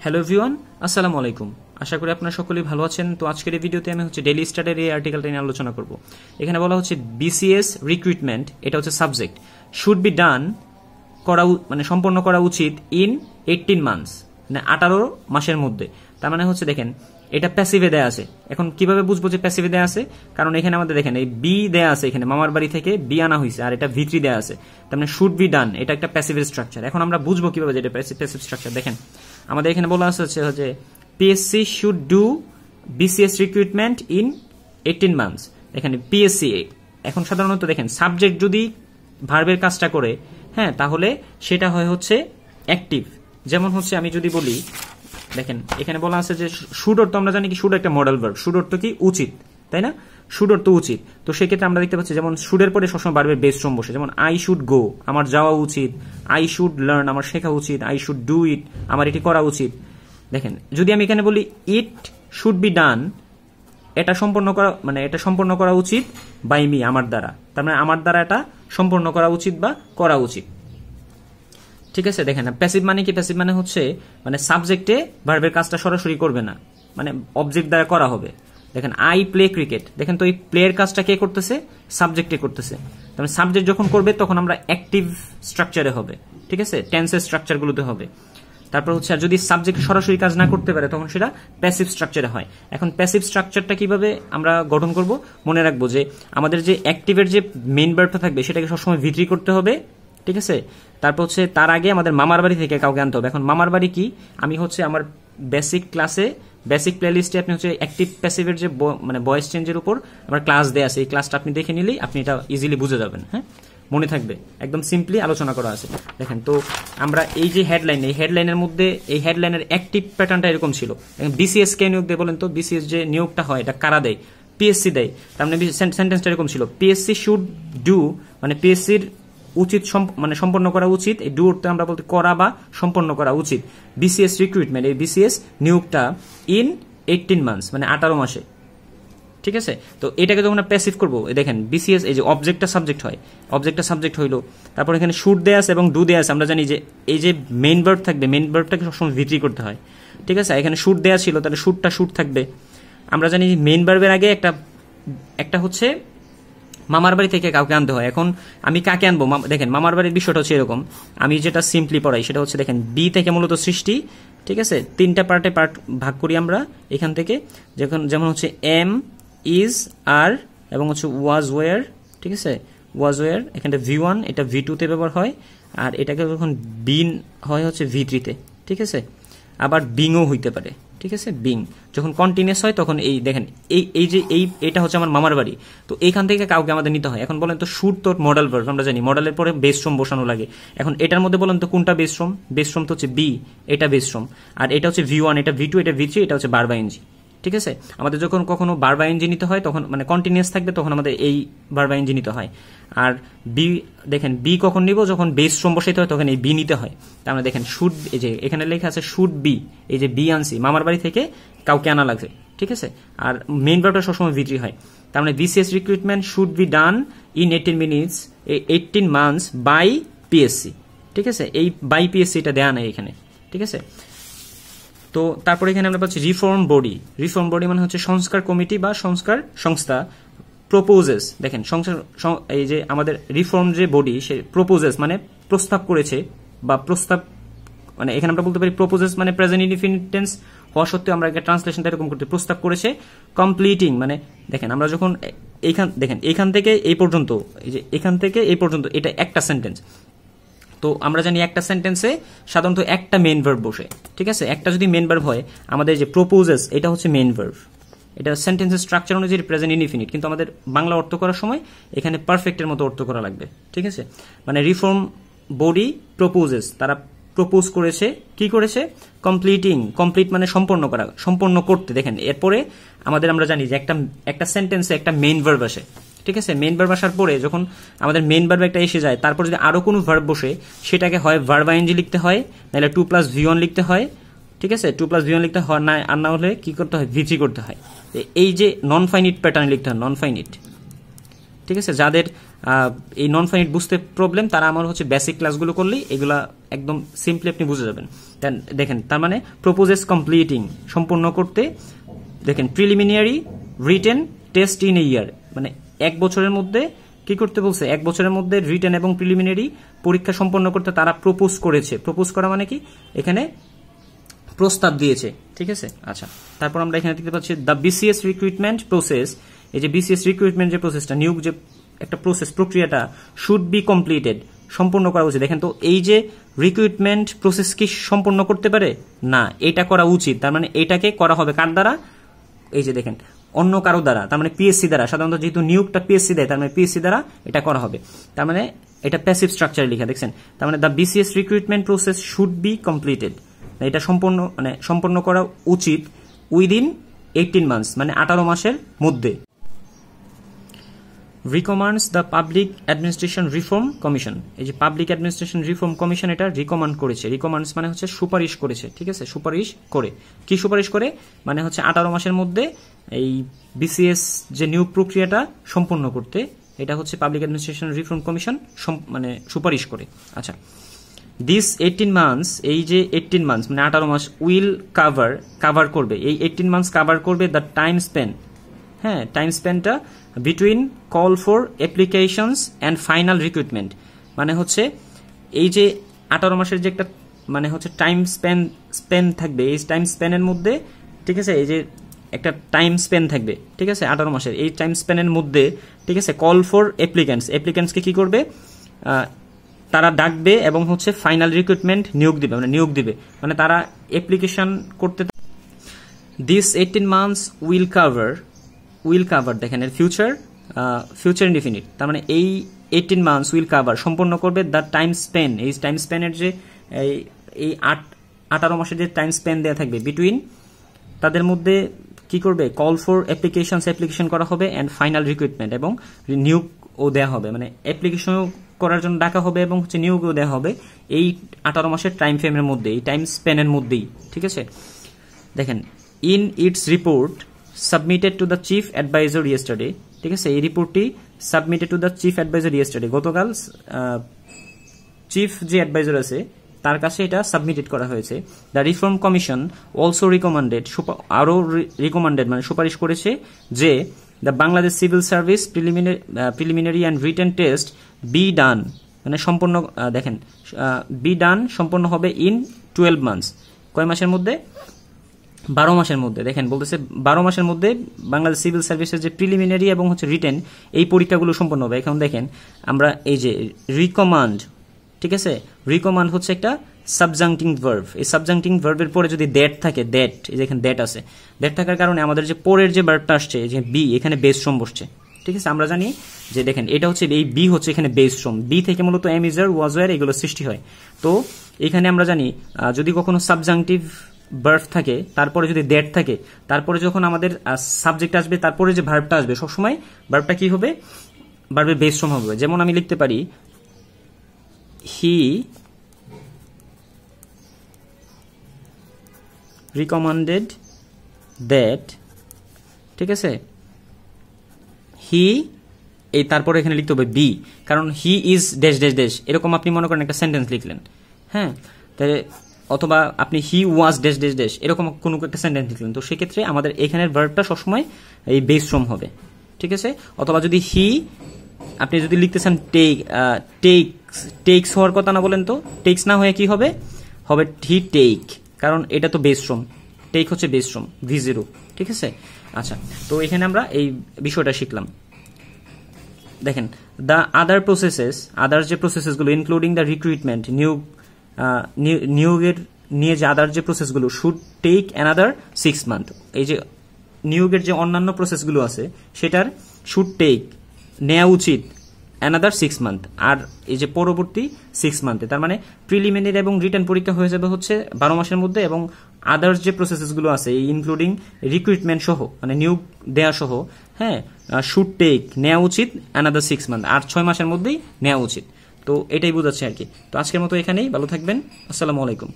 Hello everyone, আসসালামু আলাইকুম। আশা করি আপনারা সকলেই ভালো আছেন। তো আজকের এই ভিডিওতে আমি ডেইলি স্টার্টের এই আর্টিকেলটা নিয়ে আলোচনা করব। এখানে বলা হচ্ছে বিসিএস রিক্রুটমেন্ট, এটা হচ্ছে সাবজেক্ট, শুড বি ডান করা সম্পন্ন করা উচিত ইন 18 মান্থস, মানে 18 মাসের মধ্যে। তার মানে হচ্ছে দেখেন এটা প্যাসিভে দেয়া আছে। এখন কিভাবে বুঝবো যে প্যাসিভে দেয়া আছে? কারণ এখানে আমাদের দেখেন এই বি দেয়া আছে, এখানে মামার বাড়ি থেকে বি আনা হয়েছে, আর এটা ভিত্রি দেয়া আছে। তার মানে শুড বি ডান, এটা একটা প্যাসিভের স্ট্রাকচার। এখন আমরা বুঝবো কিভাবে যে এটা প্যাসিভ স্ট্রাকচার। দেখেন আমাদের এখানে বলা আছে যে PSC should do BCS recruitment in 18 months. এখানে পিএসসি, এখন সাধারণত দেখেন সাবজেক্ট যদি ভার্বের কাজটা করে, হ্যাঁ, তাহলে সেটা হয় হচ্ছে অ্যাক্টিভ। যেমন হচ্ছে আমি যদি বলি, দেখেন এখানে বলা আছে যে শুড অর্থ আমরা জানি কি, শুড একটা মডেল ভার্ব। শুড অর্থ কি? উচিত, তাই না? শুড অর্থ উচিত। তো সেক্ষেত্রে আমরা দেখতে পাচ্ছি যেমন শুডের পরে সবসময় ভার্বের বেস ফর্ম বসে। যেমন আই শুড গো, আমার যাওয়া উচিত। আই শুড লার্ন, আমার শেখা উচিত। আই শুড ডু ইট, আমার এটি করা উচিত। দেখেন যদি আমি এখানে বলি ইট শুড বি ডান, এটা সম্পন্ন করা উচিত বাই মি, আমার দ্বারা। তার মানে আমার দ্বারা এটা সম্পন্ন করা উচিত বা করা উচিত। ঠিক আছে, দেখেন প্যাসিভ মানে কি? প্যাসিভ মানে হচ্ছে সাবজেক্টে ভার্বের কাজটা সরাসরি করবে না, অবজেক্ট দ্বারা করা হবে। দেখেন আই প্লে ক্রিকেট, দেখেন তো এই প্লেয়ের কাজটা কে করতেছে? সাবজেক্টে করতেছে। তার সাবজেক্ট যখন করবে তখন আমরা অ্যাক্টিভ স্ট্রাকচারে হবে, ঠিক আছে, টেন্সের স্ট্রাকচারগুলোতে হবে। তারপর হচ্ছে যদি সাবজেক্ট সরাসরি কাজ না করতে পারে তখন সেটা প্যাসিভ স্ট্রাকচারে হয়। এখন প্যাসিভ স্ট্রাকচারটা কিভাবে আমরা গঠন করব? মনে রাখবো যে আমাদের যে অ্যাক্টিভের যে মেইন ভার্বটা থাকবে সেটাকে সবসময় ভিত্রি করতে হবে, ঠিক আছে। তারপর হচ্ছে তার আগে আমাদের মামার বাড়ি থেকে কাউকে আনতে হবে। এখন মামার বাড়ি কি? আমি হচ্ছে আমার বেসিক ক্লাসে, বেসিক প্লেলিস্টে আপনি হচ্ছে অ্যাক্টিভ প্যাসিভের যে ভয়েস চেঞ্জের উপর আমার ক্লাস দেয়া আছে, এই ক্লাসটা আপনি দেখে নিলেই আপনি এটা ইজিলি বুঝে যাবেন। হ্যাঁ, মনে থাকবে, একদম সিম্পলি আলোচনা করা আছে। দেখেন তো আমরা এই যে হেডলাইন, এই হেডলাইনের মধ্যে এই হেডলাইনের অ্যাক্টিভ প্যাটার্নটা এরকম ছিল। বিসিএস কে নিয়োগ দেয় বলেন তো? বিসিএস যে নিয়োগটা হয় এটা কারা দেয়? পিএসসি দেয়। তার মানে সেন্টেন্সটা এরকম ছিল, পিএসসি শুড ডু, পিএসসির উচিত সম্পন্ন করা উচিত। এই ডু অর্থে আমরা বলতে করা বা সম্পন্ন করা উচিত বিসিএস রিক্রুটমেন্ট, এই বিসিএস নিয়োগটা ইন 18 মান্থস, 18 মাসে। ঠিক আছে, তো এটাকে যখন আমরা প্যাসিভ করবো, দেখেন বিসিএস এই যে অবজেক্টটা সাবজেক্ট হয়, অবজেক্টটা সাবজেক্ট হইলো, তারপর এখানে শুড দেয়া আছে এবং ডু দেয়া আছে। আমরা জানি যে এই যে মেইন ভার্ব থাকবে, মেইন ভার্বটাকে সবসময় ভিত্রি করতে হয়, ঠিক আছে। এখানে শুড দেয়া ছিল, তাহলে শুডটা শুড থাকবে। আমরা জানি মেইন ভার্বের আগে একটা হচ্ছে মামার বাড়ি থেকে কাউকে আনতে হয়। এখন আমি কাকে আনবো? দেখেন মামার বাড়ির বিষয়টা হচ্ছে এরকম, আমি যেটা সিম্পলি পড়াই সেটা হচ্ছে দেখেন বি থেকে মূলত সৃষ্টি, ঠিক আছে, 3টা পার্টে ভাগ করি আমরা এখান থেকে। যেমন হচ্ছে এম, ইজ, আর এবং হচ্ছে ওয়াজ ওয়ার, ঠিক আছে, ওয়াজ ওয়ার। এখানটা V1, এটা V2 তে ব্যবহার হয়, আর এটাকে যখন বিন হয় হচ্ছে V3 তে, ঠিক আছে। আবার বিংও হইতে পারে, ঠিক আছে। বিং যখন কন্টিনিউয়াস হয় তখন এই দেখেন এটা হচ্ছে আমার মামার বাড়ি, তো এইখান থেকে কাউকে আমাদের নিতে হয়। এখন বলেন তো শুড তো মডেল ভার্ব, আমরা জানি মডেলের পরে বেস ফর্ম বসানো লাগে। এখন এটার মধ্যে বলেন তো কোনটা বেস ফর্ম? বেস ফর্ম তো হচ্ছে বি, এটা বেস ফর্ম। আর এটা হচ্ছে V1, এটা V2, এটা V3, এটা হচ্ছে ভার্ব আইএনজি, ঠিক আছে। আমাদের যখন কখনো ভার্ব আইএনজি নিতে হয় তখন কন্টিনিউয়াস থাকবে তখন আমাদের এই ভার্ব আইএনজি নিতে হয়। আর বি, দেখেন বি কখন নিব? যখন বেস ফর্ম বসাইতে হয় তখন এই বি নিতে হয়। তার মানে দেখেন শুড, এই যে এখানে লেখা আছে শুড বি, এই যে বি আনছি, মামার বাড়ি থেকে কাউকে আনা লাগছে, ঠিক আছে। আর মেইন ভার্বটা সবসময় ভিত্রি হয়। তার মানে BCS recruitment should be done in 18 months by PSC, ঠিক আছে। এই বাই পিএসসি এটা দেয়া নাই এখানে, ঠিক আছে। তো তারপরে এখানে আমরা পাচ্ছি রিফর্ম বডি। রিফর্ম বডি মানে হচ্ছে সংস্কার কমিটি বা সংস্কার সংস্থা। প্রপোজেস, দেখেন এই যে আমাদের রিফর্ম যে বডি, সে প্রপোজেস প্রস্তাব করেছে, বা প্রস্তাব এখানে আমরা বলতে পারি প্রপোজেস প্রেজেন্ট ইনডিফিনিট টেন্স হওয়া সত্ত্বেও আমরা ট্রান্সলেশনটা এরকম করতে, প্রস্তাব করেছে। কমপ্লিটিং দেখেন আমরা যখন এখান থেকে এই পর্যন্ত, এই যে এখান থেকে এই পর্যন্ত, এটা একটা সেন্টেন্স। তো আমরা জানি একটা সেন্টেন্সে সাধারণত একটা মেইন ভার্ব বসে, ঠিক আছে। একটা যদি মেইন ভার্ব হয়, আমাদের যে প্রপোজেস এটা হচ্ছে মেইন ভার্ব, এটা সেন্টেন্সের স্ট্রাকচার অনুযায়ী প্রেজেন্ট ইনডিফিনিট, কিন্তু আমাদের বাংলা অর্থ করার সময় এখানে পারফেক্টের মতো অর্থ করা লাগবে, ঠিক আছে। রিফর্ম বডি প্রপোজেস, তারা প্রপোজ করেছে, কি করেছে? কমপ্লিটিং, কমপ্লিট সম্পন্ন করা, সম্পন্ন করতে। দেখেন এরপরে আমরা জানি যে একটা সেন্টেন্সে একটা মেইন ভার্ব আসে, ঠিক আছে। মেইন ভার্ব আসার পরে যখন আমাদের মেইন ভার্ব একটা এসে যায়, তারপর যদি আরো কোনো ভার্ব বসে, সেটাকে হয় ভার্ব আইএনজি লিখতে হয়, নাহলে 2+V1 লিখতে হয়, ঠিক আছে। 2+V1 লিখতে হয় না, আর না হলে কি করতে হয়? V3 করতে হয়। এই যে নন ফাইনিট প্যাটার্ন লিখতে হয়, নন ফাইনিট, ঠিক আছে, যাদের এই নন ফাইনাইট বুঝতে প্রবলেম তারা আমার হচ্ছে বেসিক ক্লাসগুলো করলেই এগুলা একদম সিম্পলি আপনি বুঝে যাবেন। দেখেন তার মানে প্রপোজেস কমপ্লিটিং, সম্পূর্ণ করতে, দেখেন preliminary written test in a year, মানে 1 বছরের মধ্যে কি করতে বলছে, 1 বছরের মধ্যে রিটেন এবং প্রিলিমিনারি পরীক্ষা সম্পন্ন করতে তারা প্রপোজ করেছে। প্রপোজ করা মানে কি, এখানে প্রস্তাব দিয়েছে, ঠিক আছে। আচ্ছা, তারপর আমরা এখানে দেখতে পাচ্ছি দ্য বিসিএস রিক্রুটমেন্ট প্রসেস, এই যে বিসিএস রিক্রুটমেন্ট যে প্রসেসটা, নিয়োগ যে একটা প্রসেস, প্রক্রিয়াটা শুড বি কমপ্লিটেড, সম্পূর্ণ করা উচিত। দেখেন তো এই যে রিক্রুটমেন্ট প্রসেস কি সম্পূর্ণ করতে পারে না, এটা করা উচিত। তার মানে এটাকে করা হবে কার দ্বারা, এই যে দেখেন অন্য কারো দ্বারা, তার মানে পিএসসি দ্বারা। সাধারণত যেহেতু নিয়োগটা পিএসসি দেয়, তার মানে পিএসসি দ্বারা এটা করা হবে। তার মানে এটা প্যাসিভ স্ট্রাকচারে লেখা, দেখছেন। তার মানে the BCS recruitment process should be completed, এটা সম্পূর্ণ করা উচিত উইদিন 18 মান্থস, মানে 18 মাসের মধ্যে। Recommends the public administration reform commission, এই যে পাবলিক অ্যাডমিনিস্ট্রেশন রিফর্ম কমিশন এটা রিকমান্ড করেছে। রিকমান্ডস মানে হচ্ছে সুপারিশ করেছে, ঠিক আছে, সুপারিশ করে। কি সুপারিশ করে, মানে হচ্ছে 18 মাসের মধ্যে এই বিসিএস যে নিয়োগ প্রক্রিয়াটা সম্পূর্ণ করতে, এটা হচ্ছে পাবলিক অ্যাডমিনিস্ট্রেশন রিফর্ম কমিশন মানে সুপারিশ করে। আচ্ছা, দিস 18 মান্থস, এই যে 18 মান্থস মানে 18 মাস, উইল কাভার করবে, এই 18 মান্থস কাভার করবে দ্য টাইম স্পেন, হ্যাঁ, টাইম স্পেনটা between call for applications and final recruitment, মানে হচ্ছে এই যে 18 মাসের যে একটা মানে হচ্ছে টাইম স্পেন থাকবে, এই টাইম স্পেনের মধ্যে, ঠিক আছে, এই যে একটা টাইম স্পেন থাকবে, ঠিক আছে, 18 মাসের এই টাইম স্পেনের মধ্যে, ঠিক আছে, কল ফর অ্যাপ্লিকেন্টসকে কি করবে, তারা ডাকবে এবং হচ্ছে ফাইনাল রিক্রুটমেন্ট নিয়োগ দিবে, মানে তারা অ্যাপ্লিকেশন করতে। দিস 18 মান্থস উইল কাভার, দেখেন এর ফিউচার ইনডিফিনিট, তার মানে এই 18 মান্থস উইল কাভার সম্পন্ন করবে দ্য টাইম স্পেন, এই টাইম স্পেনের যে এই 18 মাসের যে টাইম স্পেন দেওয়া থাকবে বিটুইন, তাদের মধ্যে কি করবে, কল ফর অ্যাপ্লিকেশন করা হবে অ্যান্ড ফাইনাল রিক্রুটমেন্ট, এবং নিয়োগও দেওয়া হবে, মানে অ্যাপ্লিকেশন করার জন্য ডাকা হবে এবং হচ্ছে নিয়োগও দেওয়া হবে এই 18 মাসের টাইম ফ্রেমের মধ্যে, এই টাইম স্প্যানের মধ্যেই, ঠিক আছে। দেখেন in its report submitted to the chief adviser yesterday, ঠিক আছে, এই রিপোর্টটি submitted to the chief adviser yesterday, গতকাল চিফ যে অ্যাডভাইজার আছে তার কাছে এটা সাবমিটেড করা হয়েছে। The reform commission also recommended মানে সুপারিশ করেছে যে the Bangladesh civil service preliminary and written test be done, মানে সম্পূর্ণ, দেখেন বি ডান সম্পূর্ণ হবে ইন 12 মান্থস, কয় মাসের মধ্যে, 12 মাসের মধ্যে। দেখেন বলতেছে 12 মাসের মধ্যে বাংলাদেশ সিভিল সার্ভিসের যে প্রিলিমিনারি এবং হচ্ছে রিটেন এই পরীক্ষাগুলো সম্পন্ন হবে। এখন দেখেন আমরা এই যে রিকমান্ড, ঠিক আছে, রিকমান্ড হচ্ছে একটা সাবজাংটিং ভার্ব, এই সাবজাংটিং ভার্বের পরে যদি দ্যাট থাকে, দ্যাট, এই যে এখানে দ্যাট আছে, দ্যাট থাকার কারণে আমাদের যে পরের যে ভার্বটা আসছে, যে বি, এখানে বেস ফর্ম বসছে, ঠিক আছে। আমরা জানি যে দেখেন এটা হচ্ছে এই বি হচ্ছে এখানে বেস ফর্ম, বি থেকে মূলত এম ইজ ওয়াজ ওয়ার এগুলো সৃষ্টি হয়। তো এখানে আমরা জানি যদি কখনো সাবজাংটিভ ভার্ব থাকে তারপরে যদি দ্যাট থাকে, তারপরে যখন আমাদের সাবজেক্ট আসবে তারপরে যে ভার্বটা আসবে সবসময় ভার্বটা কি হবে, ভার্বের বেস ফর্ম হবে। যেমন আমি লিখতে পারি হি রিকমান্ডেড দ্যাট, ঠিক আছে, হি, এই তারপরে এখানে লিখতে হবে বি, কারণ he is dash dash dash, এরকম আপনি মনে করেন একটা সেন্টেন্স লিখলেন, হ্যাঁ, তাহলে অথবা আপনি হি ওয়াজ ড্যাশ ড্যাশ ড্যাশ এরকম কোনো একটা সেন্টেন্স লিখলেন, তো সেক্ষেত্রে আমাদের এখানের ভার্বটা সবসময় এই বেস ফর্ম হবে, ঠিক আছে। অথবা যদি হি আপনি যদি লিখতেছেন টেক্স হওয়ার কথা না বলেন, তো টেক্স না হয়ে কি হবে, হি টেক, কারণ এটা তো বেস ফর্ম, টেক হচ্ছে বেস ফর্ম V0, ঠিক আছে। আচ্ছা, তো এখানে আমরা এই বিষয়টা শিখলাম। দেখেন দ্য আদার যে প্রসেসেসগুলো ইনক্লুডিং দ্য রিক্রুটমেন্ট, নিয়োগের নিয়ে যে আদার যে প্রসেসগুলো শুড টেক অ্যানাদার 6 মান্থ, এই যে নিয়োগের যে অন্যান্য প্রসেসগুলো আছে সেটার শুড টেক নেওয়া উচিত অ্যানাদার 6 মান্থ, আর এই যে পরবর্তী 6 মান্থে, তার মানে প্রিলিমিনারি এবং রিটেন পরীক্ষা হয়ে যাবে হচ্ছে 12 মাসের মধ্যে, এবং আদার্স যে প্রসেসেসগুলো আছে ইনক্লুডিং রিক্রুটমেন্ট সহ, মানে নিয়োগ দেওয়া সহ, হ্যাঁ, শুড টেক নেওয়া উচিত অ্যানাদার 6 মান্থ, আর 6 মাসের মধ্যেই নেওয়া উচিত। তো এটাই বোঝাচ্ছে আর কি। তো আজকের মতো এখানেই, ভালো থাকবেন, আসসালামু আলাইকুম।